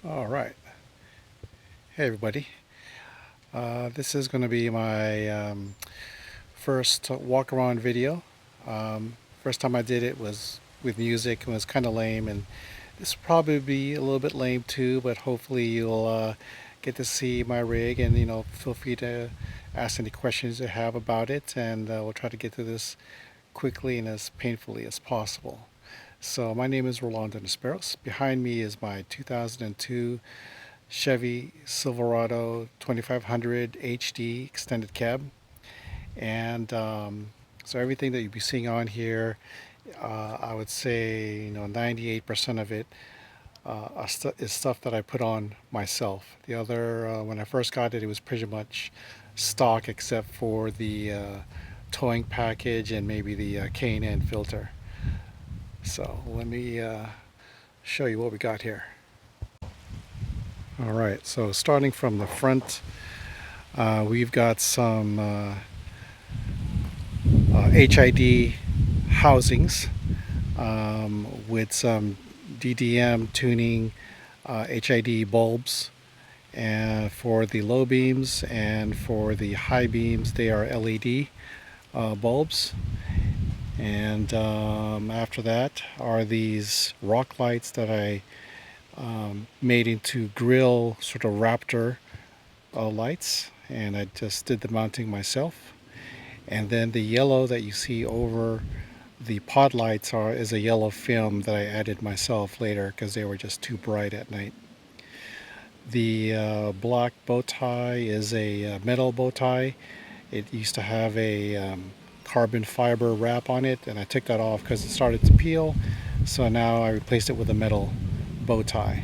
All right. Hey, everybody. This is going to be my first walk around video. First time I did it was with music and was kind of lame, and this will probably be a little bit lame too, but hopefully you'll get to see my rig and, feel free to ask any questions you have about it, and we'll try to get through this quickly and as painfully as possible. So, my name is Rolando Nesperos. Behind me is my 2002 Chevy Silverado 2500 HD extended cab. And so everything that you'll be seeing on here, I would say 98% of it is stuff that I put on myself. The other, when I first got it, it was pretty much stock except for the towing package and maybe the K&N filter. So let me show you what we got here. All right, so starting from the front, we've got some HID housings with some DDM tuning HID bulbs. And for the low beams and for the high beams, they are LED bulbs. And after that are these rock lights that I made into grill sort of Raptor lights, and I just did the mounting myself. And then the yellow that you see over the pod lights is a yellow film that I added myself later because they were just too bright at night. The black bow tie is a metal bow tie. It used to have a carbon fiber wrap on it, and I took that off because it started to peel, so now I replaced it with a metal bow tie.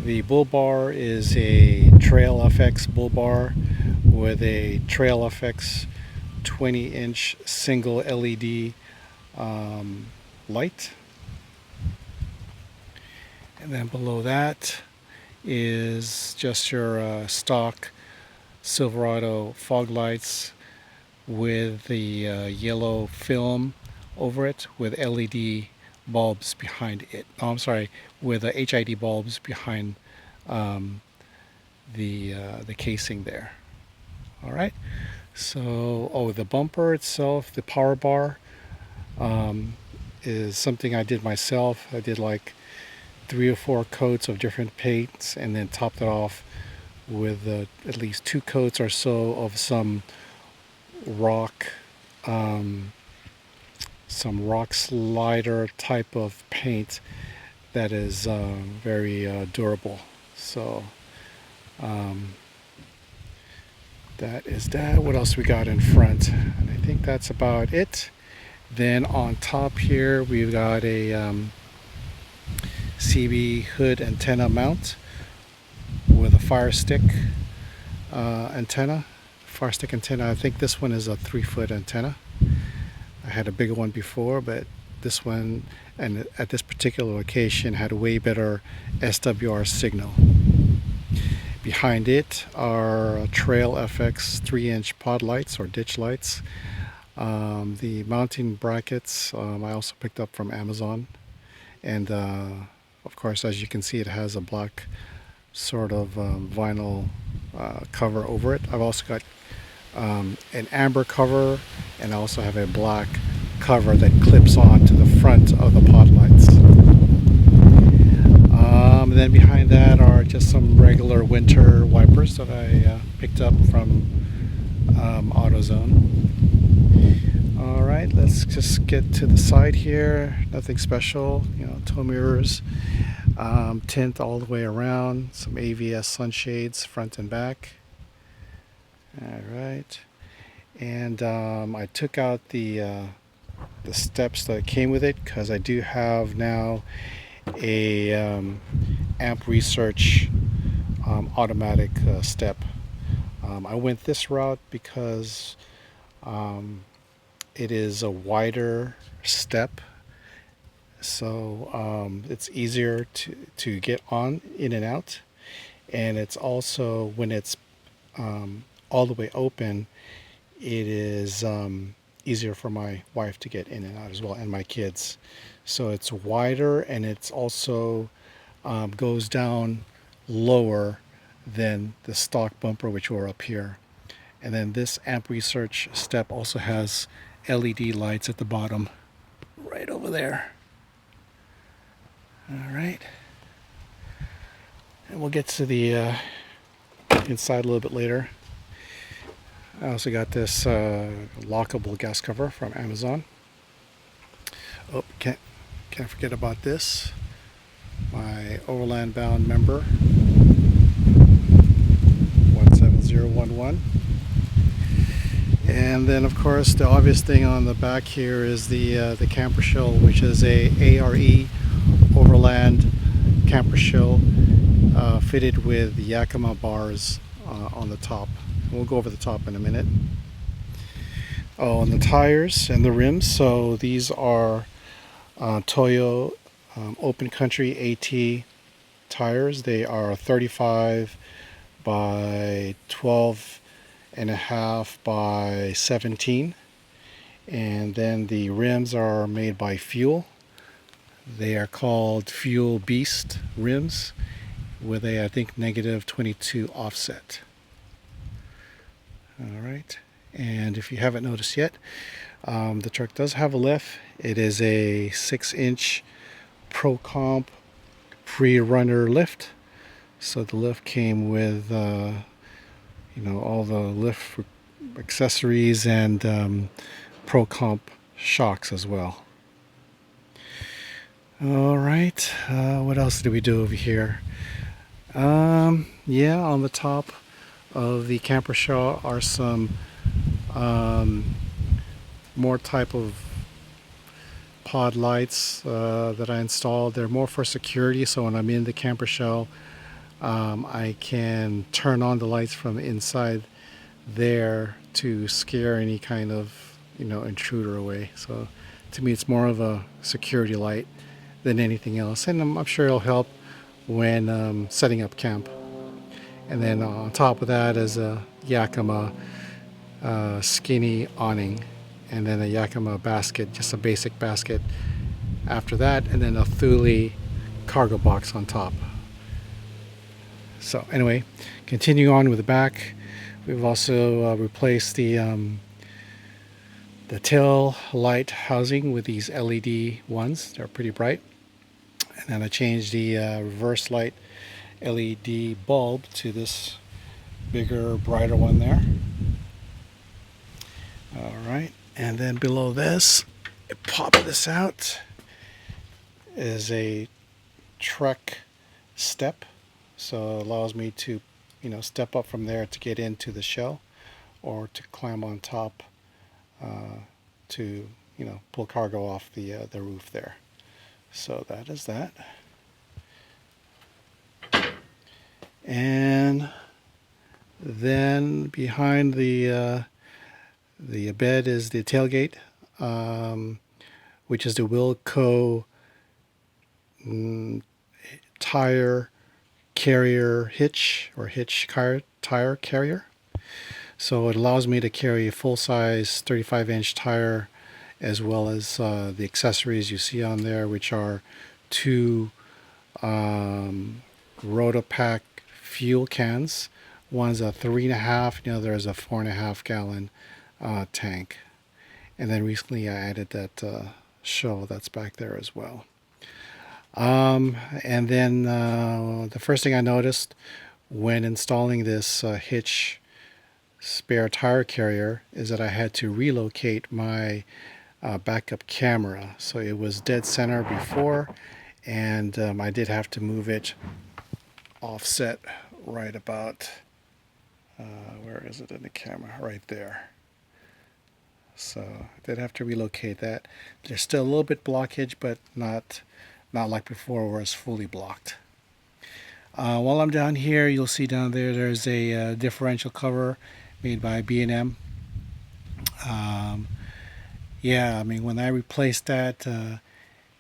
The bull bar is a Trail FX bull bar with a Trail FX 20-inch single LED light. And then below that is just your stock Silverado fog lights with the yellow film over it with LED bulbs behind it. Oh, I'm sorry, with HID bulbs behind the casing there. All right. So, the bumper itself, the power bar, is something I did myself. I did like 3 or 4 coats of different paints, and then topped it off with at least 2 coats or so of rock, um, some rock slider type of paint that is very durable. So um, that is that. What else we got in front? And I think that's about it. Then on top here we've got a CB hood antenna mount with a fire stick antenna. Fire stick antenna. I think this one is a 3-foot antenna. I had a bigger one before, but this one, and at this particular location, had a way better SWR signal. Behind it are Trail FX 3-inch pod lights or ditch lights. The mounting brackets I also picked up from Amazon. And of course, as you can see, it has a black sort of vinyl cover over it. I've also got an amber cover, and I also have a black cover that clips on to the front of the pod lights. Then behind that are just some regular winter wipers that I picked up from AutoZone. All right, let's just get to the side here. Nothing special, tow mirrors, tint all the way around, some AVS sunshades front and back. All right, and I took out the steps that came with it because I do have now a amp research automatic step. I went this route because it is a wider step, so it's easier to get on, in and out, and it's also, when it's all the way open, it is easier for my wife to get in and out as well, and my kids. So it's wider, and it's also goes down lower than the stock bumper, which were up here. And then this amp research step also has LED lights at the bottom, right over there. All right. And we'll get to the inside a little bit later. I also got this lockable gas cover from Amazon. Oh, can't forget about this. My Overland bound member 17011. And then of course the obvious thing on the back here is the camper shell, which is a ARE Overland camper shell fitted with Yakima bars on the top. We'll go over the top in a minute. Oh, and the tires and the rims. So these are Toyo Open Country AT tires. They are 35 by 12 and a half by 17. And then the rims are made by Fuel. They are called Fuel Beast rims with a, I think, negative 22 offset. All right. And if you haven't noticed yet, the truck does have a lift. It is a 6-inch Pro Comp pre-runner lift. So the lift came with, all the lift accessories and Pro Comp shocks as well. All right. What else did we do over here? Yeah, on the top of the camper shell are some more type of pod lights that I installed. They're more for security, so when I'm in the camper shell, I can turn on the lights from inside there to scare any kind of intruder away. So to me, it's more of a security light than anything else, and I'm sure it'll help when setting up camp. And then on top of that is a Yakima skinny awning, and then a Yakima basket, just a basic basket after that, and then a Thule cargo box on top. So anyway, continuing on with the back, we've also replaced the tail light housing with these LED ones. They're pretty bright. And then I changed the reverse light LED bulb to this bigger, brighter one there. All right, and then below this, pop this out, is a Trek step. So it allows me to, step up from there to get into the shell, or to climb on top to, pull cargo off the roof there. So that is that. And then behind the bed is the tailgate, which is the Wilco tire carrier hitch, or hitch tire carrier. So it allows me to carry a full-size 35-inch tire, as well as the accessories you see on there, which are two Rotopack fuel cans. One's a 3.5, the other is a 4.5 gallon tank. And then recently I added that shell that's back there as well. And then the first thing I noticed when installing this Hitch spare tire carrier is that I had to relocate my backup camera. So it was dead center before, and I did have to move it offset right about, where is it in the camera? Right there. So I did have to relocate that. There's still a little bit blockage, but not like before where it's fully blocked. While I'm down here, you'll see down there there's a differential cover made by B&M. Yeah, I mean, when I replaced that,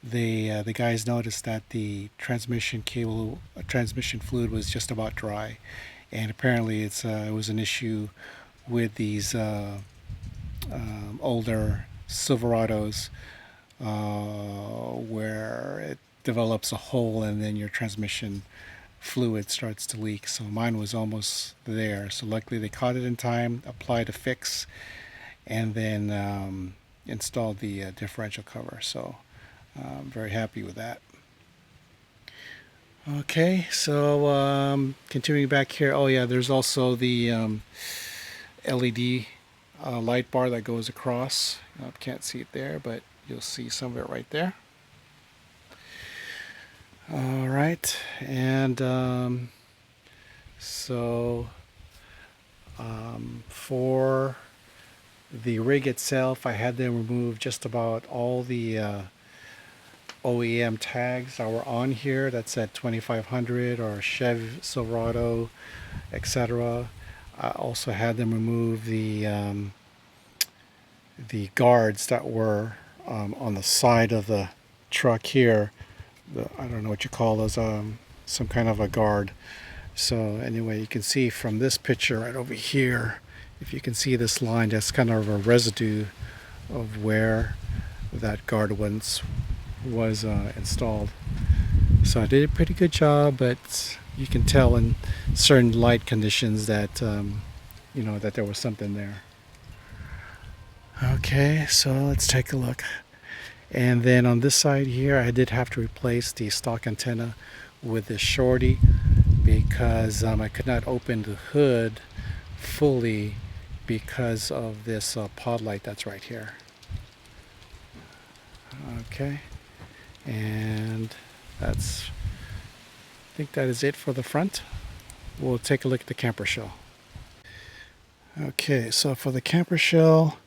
the guys noticed that the transmission fluid was just about dry, and apparently it was an issue with these older Silverados, where develops a hole and then your transmission fluid starts to leak. So mine was almost there. So luckily they caught it in time, applied a fix, and then installed the differential cover. So I'm very happy with that. Okay, so continuing back here. Oh yeah, there's also the LED light bar that goes across. Can't see it there, but you'll see some of it right there. All right, and so for the rig itself, I had them remove just about all the OEM tags that were on here that said 2500 or Chevy, Silverado, etc. I also had them remove the guards that were on the side of the truck here. I don't know what you call those, some kind of a guard. So anyway, you can see from this picture right over here, if you can see this line, that's kind of a residue of where that guard once was installed. So I did a pretty good job, but you can tell in certain light conditions that you know, that there was something there. Okay, so let's take a look. And then on this side here, I did have to replace the stock antenna with this shorty because I could not open the hood fully because of this pod light that's right here. Okay, and that's, I think that is it for the front. We'll take a look at the camper shell. Okay, so for the camper shell,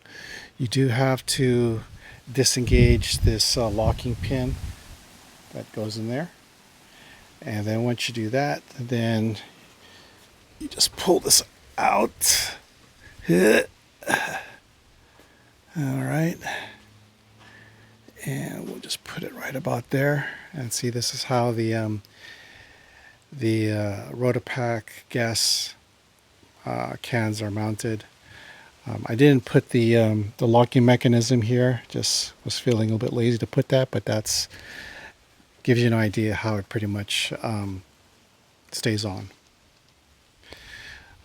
you do have to disengage this locking pin that goes in there. And then once you do that, then you just pull this out. All right. And we'll just put it right about there. And see, this is how the Rotopack gas cans are mounted. I didn't put the locking mechanism here. Just was feeling a little bit lazy to put that, but that's gives you an idea how it pretty much stays on.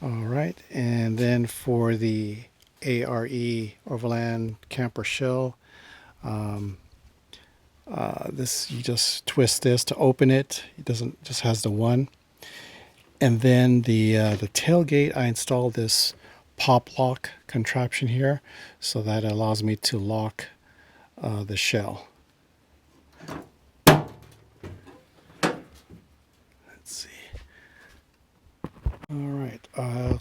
All right, and then for the ARE Overland camper shell, this, you just twist this to open it. It doesn't, just has the one. And then the tailgate, I installed this pop lock contraption here, so that allows me to lock the shell. Let's see. All right,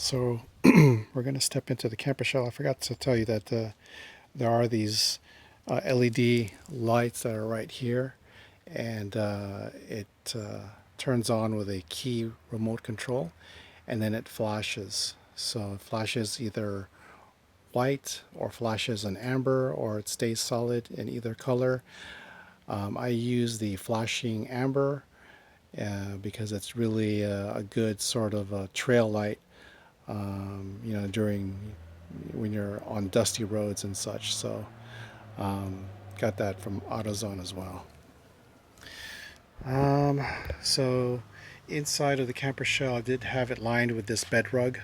so we're going to step into the camper shell. I forgot to tell you that there are these LED lights that are right here, and it turns on with a key remote control, and then it flashes. So it flashes either white or flashes an amber, or it stays solid in either color. I use the flashing amber because it's really a good sort of a trail light, you know, during when you're on dusty roads and such. So got that from AutoZone as well. So inside of the camper shell, I did have it lined with this bed rug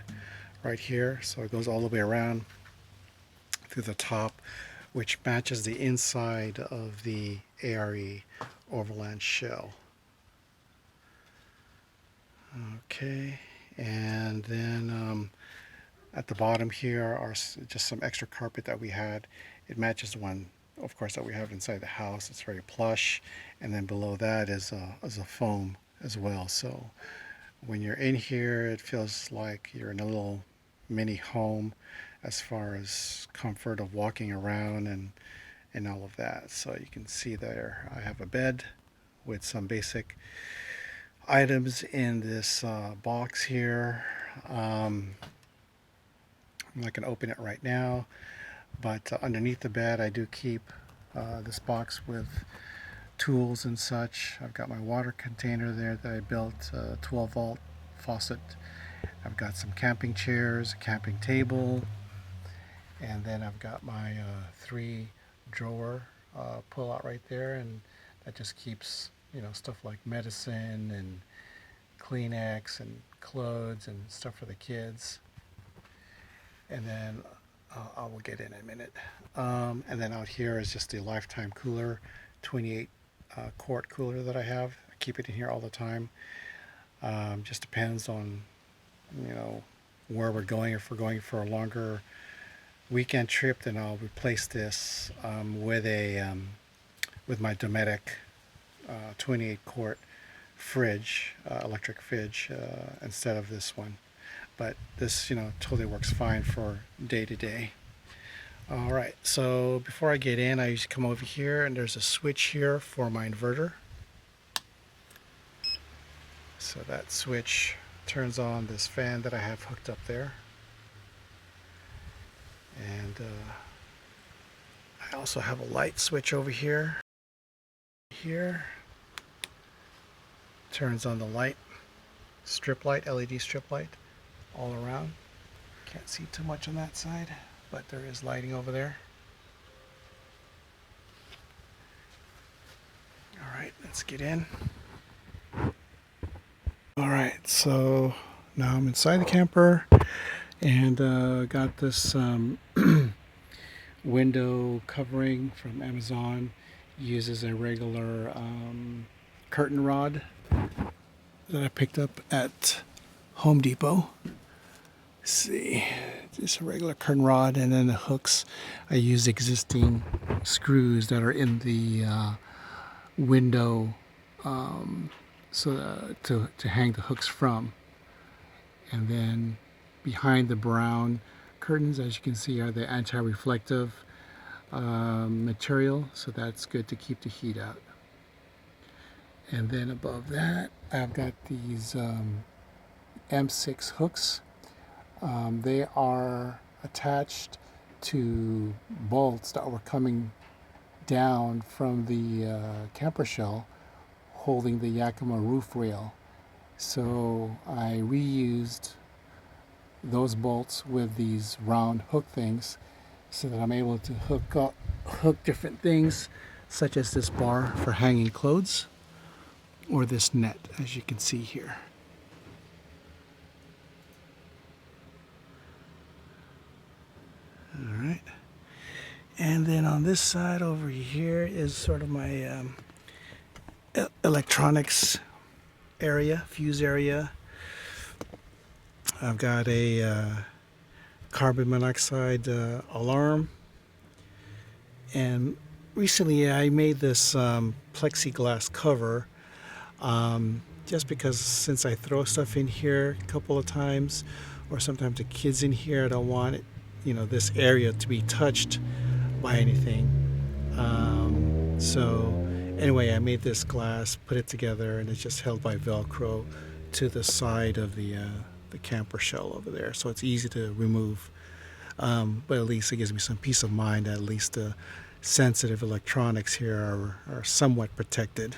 right here, so it goes all the way around through the top, which matches the inside of the ARE Overland shell. Okay, and then at the bottom here are just some extra carpet that we had. It matches the one, of course, that we have inside the house. It's very plush, and then below that is a foam as well. So when you're in here, it feels like you're in a little mini home as far as comfort of walking around and all of that. So you can see there I have a bed with some basic items in this box here. I'm not going to open it right now, but underneath the bed I do keep this box with tools and such. I've got my water container there that I built, a 12-volt faucet. I've got some camping chairs, a camping table, and then I've got my 3-drawer pull out right there, and that just keeps you know, stuff like medicine and Kleenex and clothes and stuff for the kids. And then I will get in a minute. And then out here is just the lifetime cooler, 28 quart cooler that I have. I keep it in here all the time. Just depends on, you know, where we're going. If we're going for a longer weekend trip, then I'll replace this with my Dometic 28 quart fridge, electric fridge, instead of this one. But this, you know, totally works fine for day to day. All right, so before I get in, I usually come over here and there's a switch here for my inverter. So that switch turns on this fan that I have hooked up there. And I also have a light switch over here. Here turns on the light, strip light, LED strip light all around. Can't see too much on that side, but there is lighting over there. All right, let's get in. All right, so now I'm inside the camper and got this window covering from Amazon. Uses a regular curtain rod that I picked up at Home Depot. Let's see, just a regular curtain rod, and then the hooks. I use existing screws that are in the window to hang the hooks from. And then behind the brown curtains, as you can see, are the anti-reflective material, so that's good to keep the heat out. And then above that, I've got these M6 hooks. They are attached to bolts that were coming down from the camper shell holding the Yakima roof rail. So I reused those bolts with these round hook things so that I'm able to hook different things, such as this bar for hanging clothes or this net, as you can see here. All right, and then on this side over here is sort of my electronics area, fuse area. I've got a carbon monoxide alarm, and recently I made this plexiglass cover just because since I throw stuff in here a couple of times, or sometimes the kids in here, I don't want it, you know, this area to be touched by anything. So anyway, I made this glass, put it together, and it's just held by Velcro to the side of the camper shell over there, so it's easy to remove. But at least it gives me some peace of mind that at least the sensitive electronics here are somewhat protected.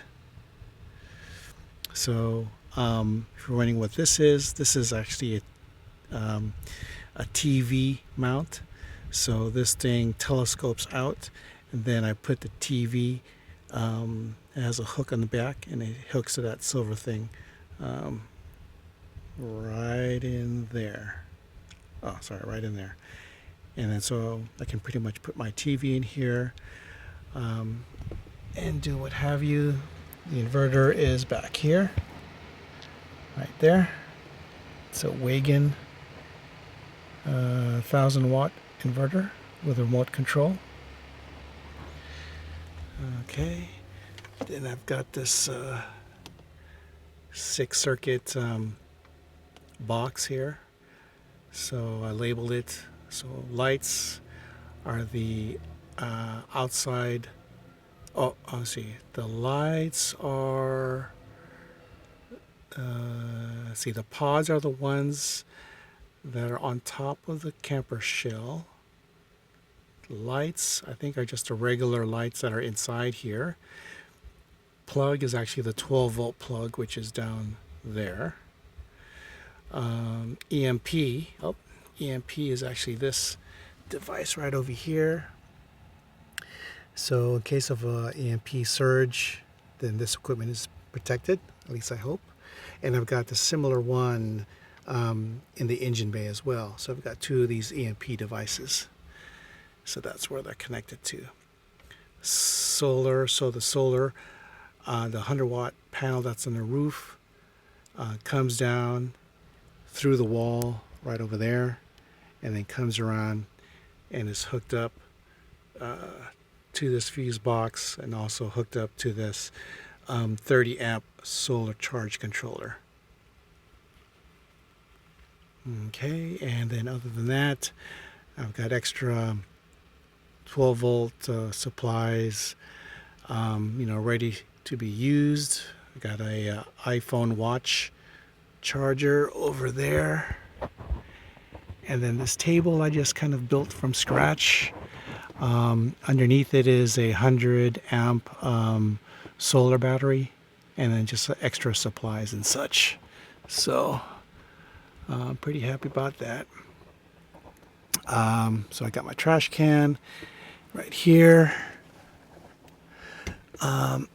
So if you're wondering what this is actually a TV mount. So this thing telescopes out, and then I put the TV, it has a hook on the back, and it hooks to that silver thing right in there. Oh, sorry, right in there. And then so I can pretty much put my TV in here and do what have you. The inverter is back here, right there. It's a Wagon 1000-watt inverter with remote control. Okay, then I've got this 6-circuit box here. So I labeled it. So lights are the outside. Oh, let's see. The lights are. Let's see. The pods are the ones that are on top of the camper shell. The lights, I think, are just the regular lights that are inside here. Plug is actually the 12-volt plug, which is down there. EMP. Oh, EMP is actually this device right over here. So in case of a EMP surge, then this equipment is protected, at least I hope. And I've got the similar one in the engine bay as well. So I've got two of these EMP devices. So that's where they're connected to. Solar, so the solar, the 100-watt panel that's on the roof comes down through the wall right over there, and then comes around and is hooked up to this fuse box, and also hooked up to this 30 amp solar charge controller. Okay, and then other than that, I've got extra 12 volt supplies, ready to be used. I got a iPhone watch charger over there, and then this table I just kind of built from scratch. Underneath it is a 100 amp solar battery, and then just extra supplies and such. So I'm pretty happy about that. So I got my trash can right here. And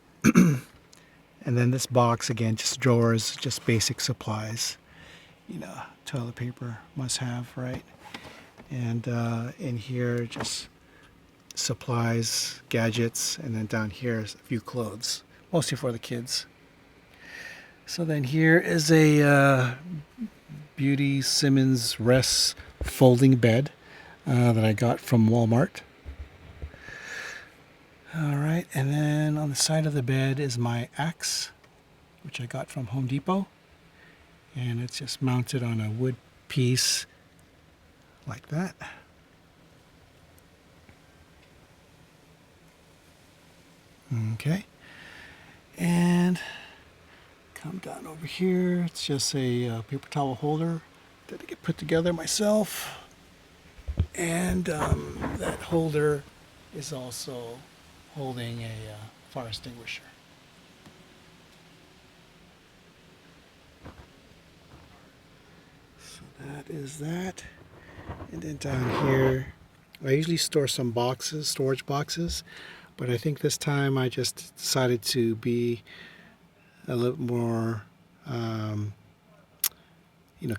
then this box, again, just drawers, just basic supplies. Toilet paper must have, right? And in here, just supplies, gadgets, and then down here is a few clothes, mostly for the kids. So then here is a Beauty Simmons Rest folding bed that I got from Walmart. Alright, and then on the side of the bed is my axe, which I got from Home Depot. And it's just mounted on a wood piece like that. Okay, and come down over here. It's just a paper towel holder that I get put together myself. And that holder is also holding a fire extinguisher. So that is that. And then down here, I usually store some boxes, storage boxes, but I think this time I just decided to be a little more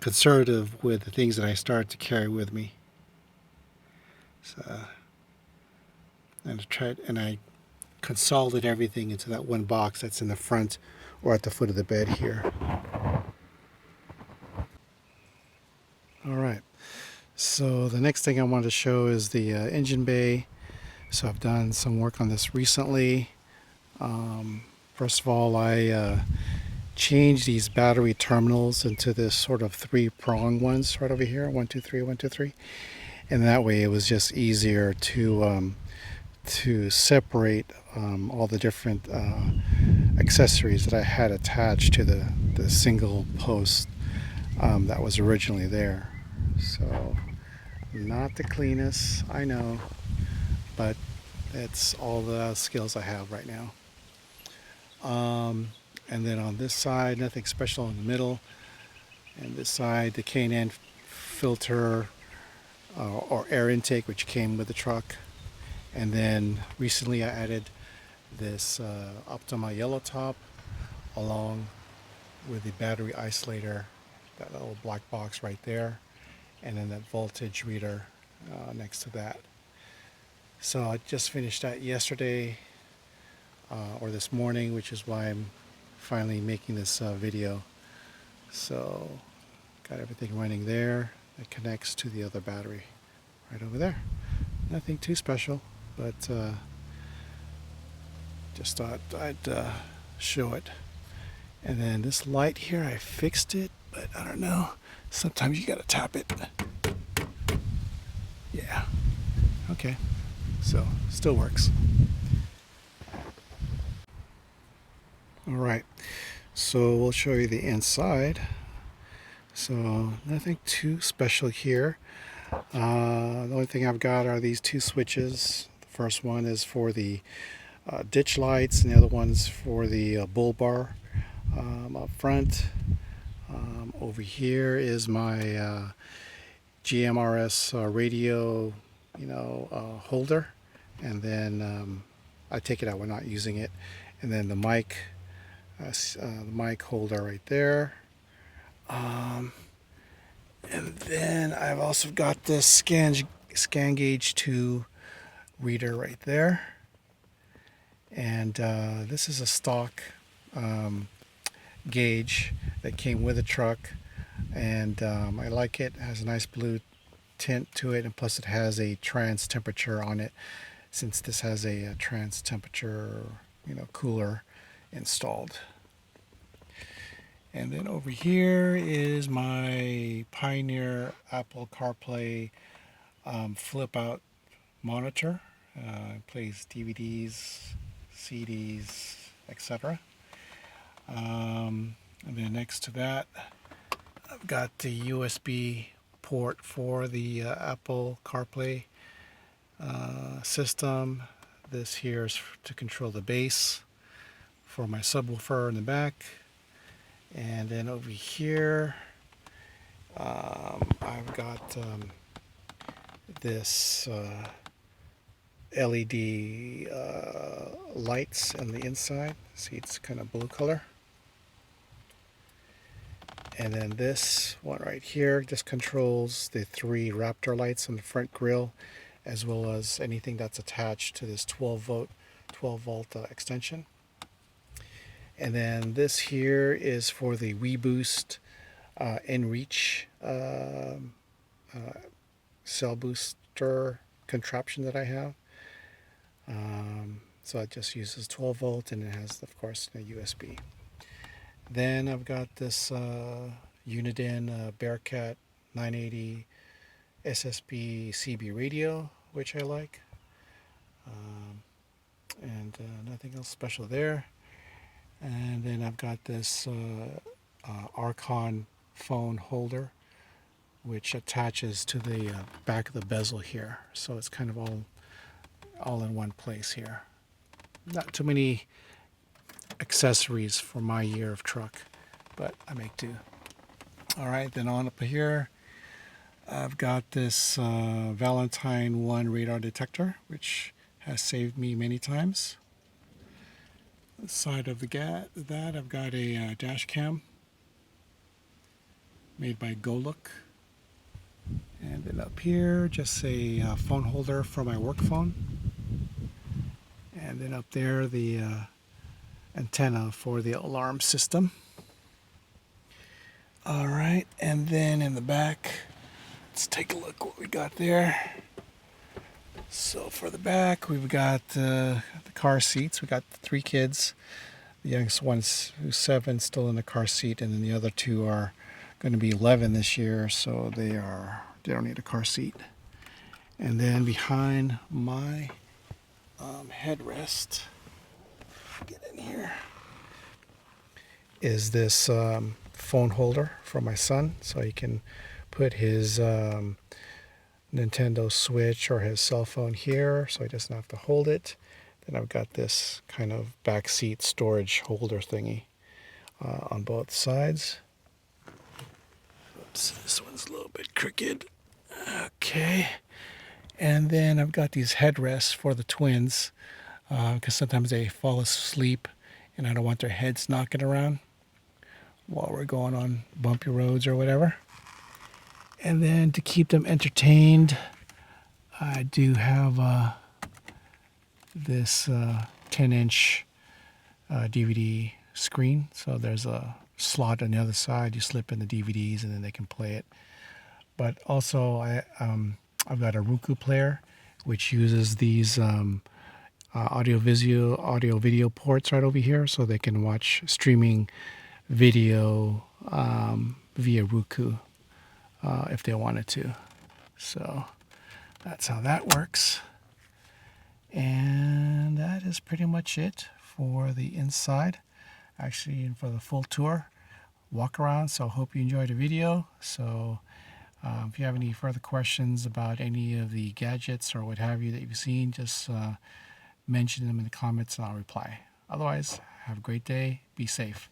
conservative with the things that I start to carry with me. So and I consolidated everything into that one box that's in the front or at the foot of the bed here. All right, so the next thing I wanted to show is the engine bay. So I've done some work on this recently. First of all, I changed these battery terminals into this sort of 3-prong ones right over here, 1, 2, 3, 1, 2, 3, and that way it was just easier to separate all the different accessories that I had attached to the single post that was originally there. So not the cleanest, I know, but it's all the skills I have right now. And then on this side, nothing special in the middle. And this side, the K&N filter or air intake, which came with the truck. And then recently I added this Optima yellow top along with the battery isolator, that little black box right there, and then that voltage reader next to that. So I just finished that yesterday or this morning, which is why I'm finally making this video. So got everything running there. It connects to the other battery right over there. Nothing too special, but just thought I'd show it. And then this light here, I fixed it, but I don't know. Sometimes you gotta tap it. Yeah. Okay. So still works. All right. So we'll show you the inside. So nothing too special here. The only thing I've got are these two switches. The first one is for the ditch lights, and the other one's for the bull bar up front. Over here is my GMRS radio, holder, and then I take it out. We're not using it, and then the mic holder right there. And then I've also got this scan gauge 2 reader right there. And this is a stock gauge that came with the truck, and I like it. It has a nice blue tint to it, and plus it has a trans temperature on it, since this has a trans temperature, cooler installed. And then over here is my Pioneer Apple CarPlay flip out monitor. It plays DVDs, CDs, etc. And then next to that, I've got the USB port for the Apple CarPlay system. This here is to control the bass for my subwoofer in the back. And then over here, I've got this LED lights on the inside. See, it's kind of blue color. And then this one right here just controls the 3 Raptor lights on the front grille, as well as anything that's attached to this 12 volt extension. And then this here is for the WeBoost InReach cell booster contraption that I have. So it just uses 12 volt, and it has, of course, a USB. Then I've got this Uniden Bearcat 980 SSB CB radio, which I like. And nothing else special there. And then I've got this Archon phone holder, which attaches to the back of the bezel here. So it's kind of all in one place here. Not too many accessories for my year of truck, but I make do. All right, then on up here, I've got this Valentine 1 radar detector, which has saved me many times. The side of that, I've got a Dashcam made by GoLook. And then up here, just a phone holder for my work phone. And then up there, the antenna for the alarm system. All right, and then in the back, let's take a look what we got there. So for the back, we've got the car seats. We got 3 kids. The youngest one's who's 7, still in the car seat, and then the other 2 are going to be 11 this year, so they don't need a car seat. And then behind my headrest, get in here, is this phone holder for my son, so he can put his Nintendo Switch or his cell phone here, so he doesn't have to hold it. Then I've got this kind of backseat storage holder thingy on both sides. Oops, this one's a little bit crooked. Okay. And then I've got these headrests for the twins, because sometimes they fall asleep and I don't want their heads knocking around while we're going on bumpy roads or whatever. And then to keep them entertained, I do have this 10-inch DVD screen. So there's a slot on the other side. You slip in the DVDs and then they can play it. But also I've got a Roku player, which uses these audio video ports right over here, so they can watch streaming video via Roku if they wanted to. So that's how that works. And that is pretty much it for the inside, actually, and for the full tour walk around. So I hope you enjoyed the video. So if you have any further questions about any of the gadgets or what have you that you've seen, just mention them in the comments and I'll reply. Otherwise, have a great day. Be safe.